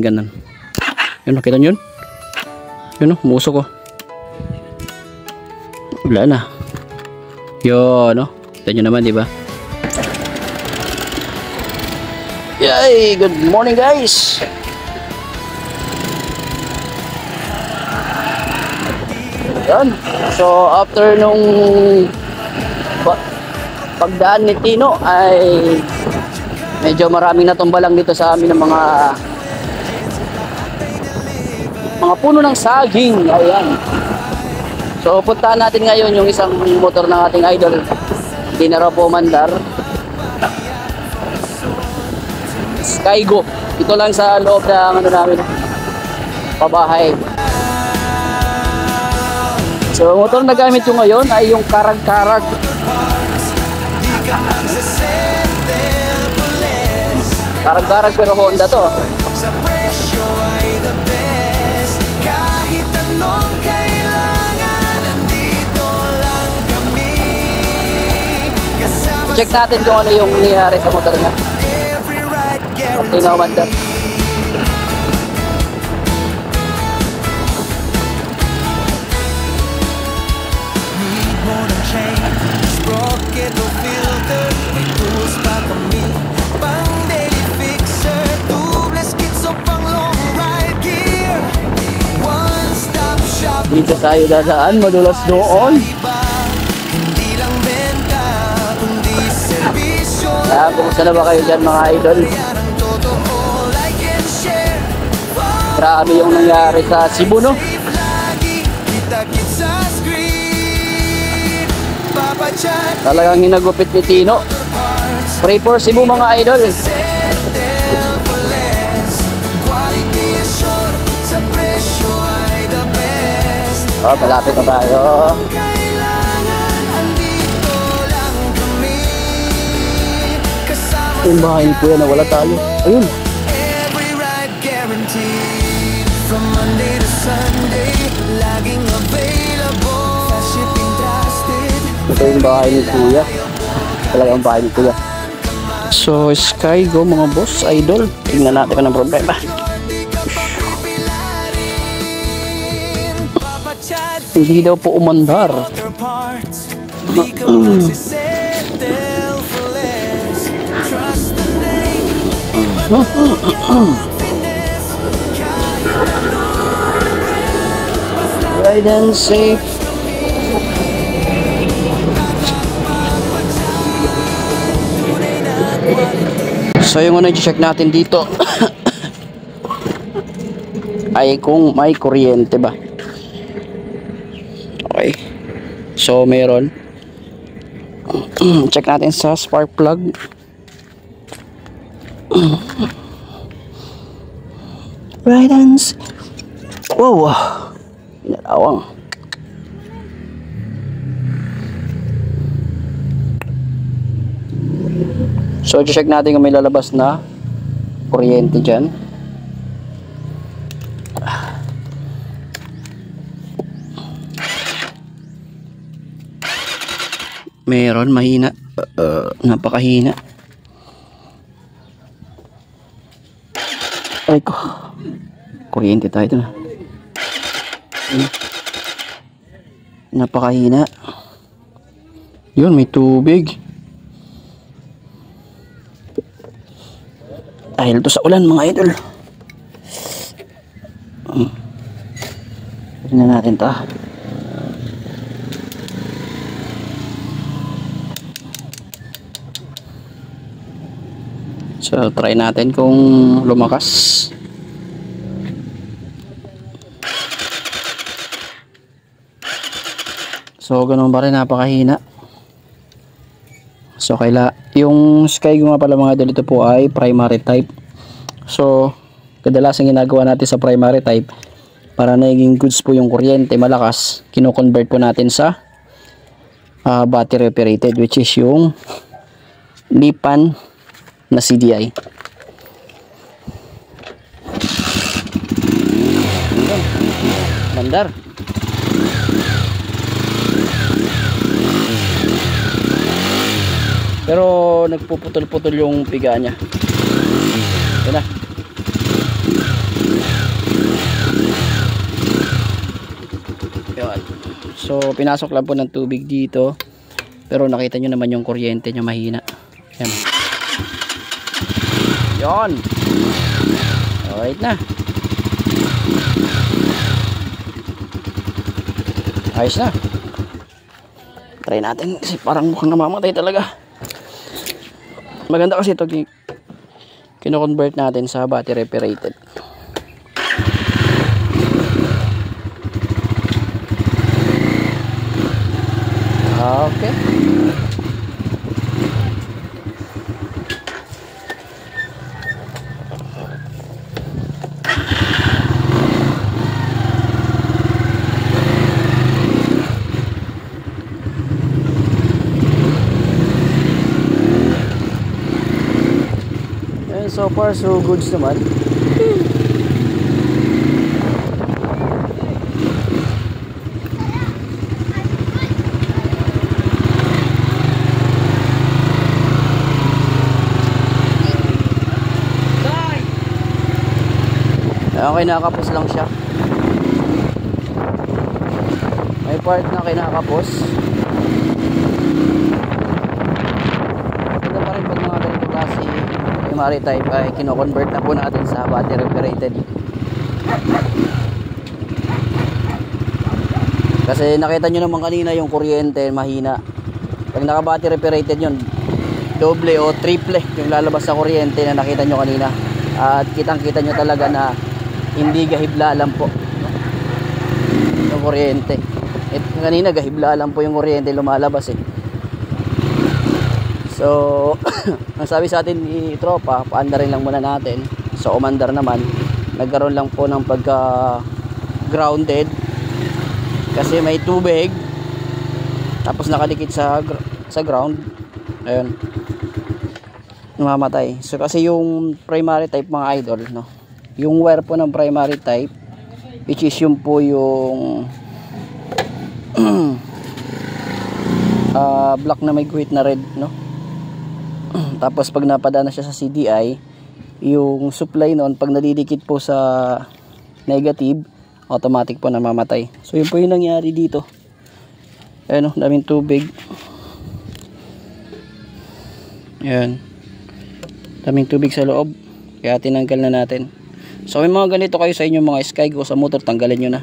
ganun. Yun, nakita nyo yun? Yun, musok ko. Wala na. Yun, no? Kita nyo naman, diba? Yay! Good morning, guys! Yan. So, after nung pagdaan ni Tino ay medyo maraming natumbalang dito sa amin ng mga puno ng saging. Ayan. So, puntahan natin ngayon yung isang motor ng ating idol. Hindi na raw po mandar. Skygo. Ito lang sa loob ng ano namin, pabahay. So, motor na gamit ko ngayon ay yung karag-karag. Karag-karag pero Honda to. Check natin kung ano yung nangyari sa motor niya. Okay na umanda. Dito tayo dadaan, madulas doon. Kumusta na ba kayo dyan mga idol? Grabe yung nangyari sa Cebu, no? Talagang hinagupit ni Tino. Pray for Cebu mga idol. Oh, malapit na tayo. Yung bahay ni Kuya na wala tayo. Ayun. Ito yung bahay ni Kuya. Talagang bahay ni Kuya. So, Skygo mga boss, idol. Tingnan natin kung anong problema. Hindi daw po umandar. Ride and safe. So yung una i-check natin dito ay kung may kuryente ba. Okay. So meron. Check natin sa spark plug. Right hands. Wow. Inalawang. So check natin kung may lalabas na kuryente dyan. Meron, mahina. Napakahina. Ay ko. Kuryente tayo ito na. Napakahina. Yun, may tubig. Dahil to sa ulan mga idol. Tignan natin ito. So try natin kung lumakas. So ganun pa rin, napakahina. So yung Skygo nga pala mga idol, ito po ay primary type. So kadalasan ginagawa natin sa primary type, para naging goods po yung kuryente malakas, kino-convert po natin sa battery operated, which is yung Lipan na CDI. Mandar. Pero nagpuputol-putol yung piga niya. Ito na. So pinasok lang po ng tubig dito, pero nakita nyo naman yung kuryente nya mahina. Yan. Yon. Alright na. Ayos na. Try natin kasi parang mukhang namamatay talaga. Maganda kasi ito, kino-convert natin sa battery operated. Okay. And so far so goods naman. Okay, nakakapos lang siya. May part na kinakapos. Ito pa rin pag mga ganito klase primary type ay kino-convert na po natin sa battery operated. Kasi nakita nyo naman kanina yung kuryente mahina. Pag naka battery operated yun, doble o triple yung lalabas sa kuryente na nakita nyo kanina. At kitang kita nyo talaga na hindi gahibla lang po yung kuryente. Kanina gahibla lang po yung kuryente lumalabas eh. So ang sabi sa atin ni tropa, paandarin lang muna natin. So umandar naman, nagkaroon lang po ng pagka grounded kasi may tubig tapos nakadikit sa ground. Ayun, namamatay. So kasi yung primary type mga idol, no, yung wire po ng primary type, which is yung po yung black na may guhit na red, no. Tapos pag napadana siya sa CDI, yung supply noon pag nadidikit po sa negative, automatic po namamatay. So yun po yung nangyari dito. Ayun, daming tubig. Ayan, daming tubig sa loob, kaya tinanggal na natin. So may mga ganito kayo sa inyo mga Skygo sa motor, tanggalin nyo na.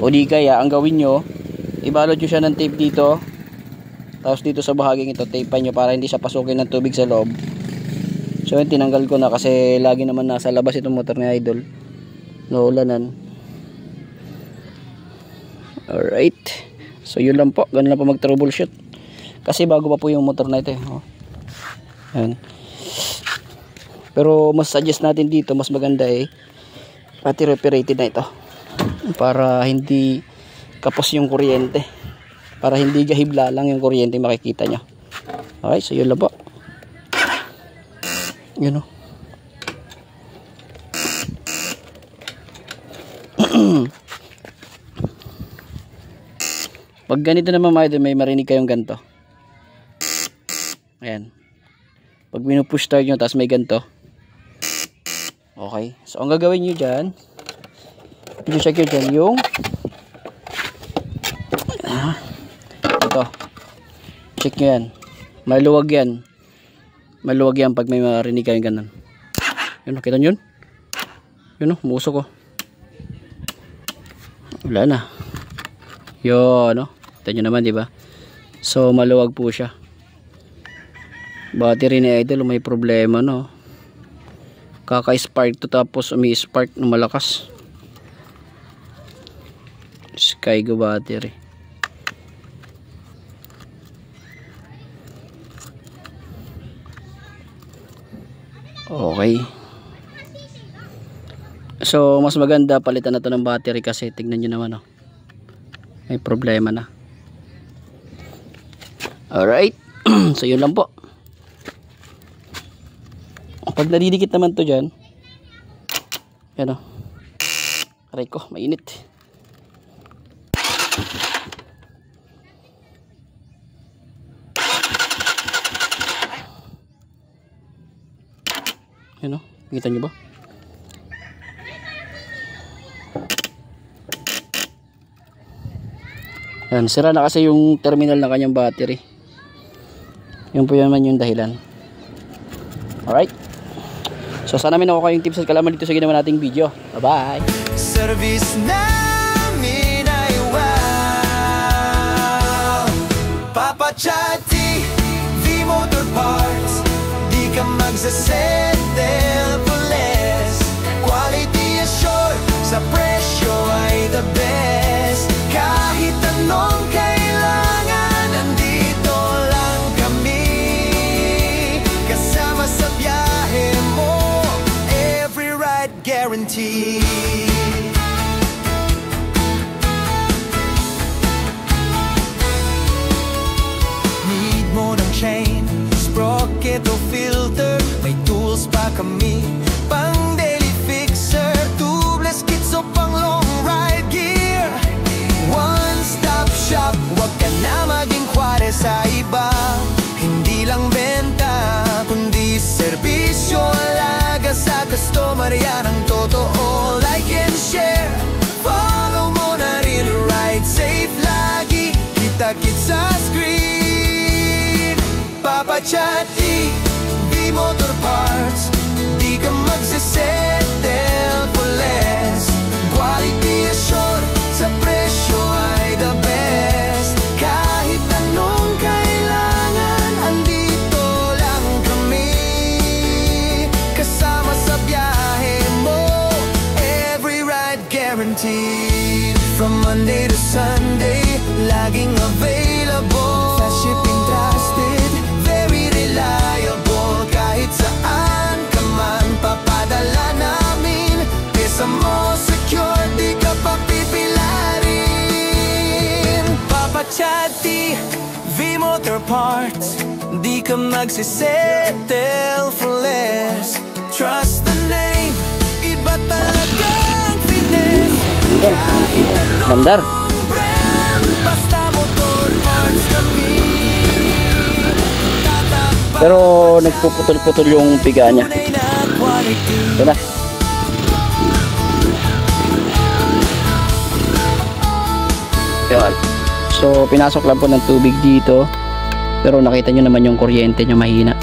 O di kaya ang gawin nyo, ibalot nyo siya ng tape dito, tapos dito sa bahaging ito tapean nyo para hindi siya pasukin ng tubig sa loob. So yun, tinanggal ko na kasi lagi naman nasa labas itong motor ni idol, naulanan. Alright, so yun lang po, ganun lang po mag troubleshoot kasi bago pa po yung motor na ito eh. Ayan. Pero mas suggest natin dito, mas maganda eh battery operated na ito para hindi kapos yung kuryente, para hindi gahibla lang yung kuryente makikita nyo. Okay, so yun lang po. Yun o. Pag ganito naman mga idol, may marinig kayong ganito. Ayan, pag pinupush start nyo tapos may ganito. Okay, so ang gagawin nyo dyan, i-check nyo dyan yung ito, check nyo yan, maluwag yan, maluwag yan pag may marinig kayong ganun. Yun, nakita nyo yun? Yun o, muusok o. Wala na. Yun, no? Kita nyo naman, diba? So maluwag po siya. Battery ni idol may problema, no? Kaka-spark to tapos umi-spark ng malakas. Skygo battery. Okay. So mas maganda palitan na to ng battery kasi tignan nyo naman, oh, may problema na. Alright. So yun lang po. Pag nadidikit naman to dyan, yan o, aray ko, mainit. Yan o, nakita nyo ba? Yan, sira na kasi yung terminal ng kanyang battery. Yun po naman yung dahilan. Alright. So sana may nakuha kayong tips at kalaman dito sa ginawa nating video. Bye bye. Service namin ay wow. Papa Chati, V-Motor Parts. Di ka magsasettle for less. Quality assured, sa presyo ay the best. Kahit anong kailangan, nandito lang kami. Kasama sa biyahe mo, every ride guarantee. Need mo ng chain, sprocket o filter, may tools pa kami pang daily fixer, tubeless kits o pang long ride gear. One stop shop, wag ka na maging kware sa iba. Hindi lang benta, kundi serbisyo, alaga sa customer, yan ang totoo. Like and share, follow mo na rin, ride safe lagi, kita-kits sa screen. Papa Chati, V-Motor Parts. Di ka magsasettle for less. Quality assured, sa presyo ay the best. Kahit anong kailangan, andito lang kami. Kasama sa biyahe mo, every ride guaranteed. From Monday to Sunday, laging available. Fast shipping, trusted, very reliable. Kahit saan ka man, papadala namin. Pesa mo secure, di ka pa pipilarin. Papa Chati, V-Motor Parts. Di ka magsisettle for less. Trust the name, iba talaga ang fitness. Kahit Mandar. anong brand, basta motor parts kami. Pero nagpuputol-putol yung piga niya. Tunay na quality. Ito na. Yan. So pinasok lang po ng tubig dito. Pero nakita nyo naman yung kuryente niya mahina.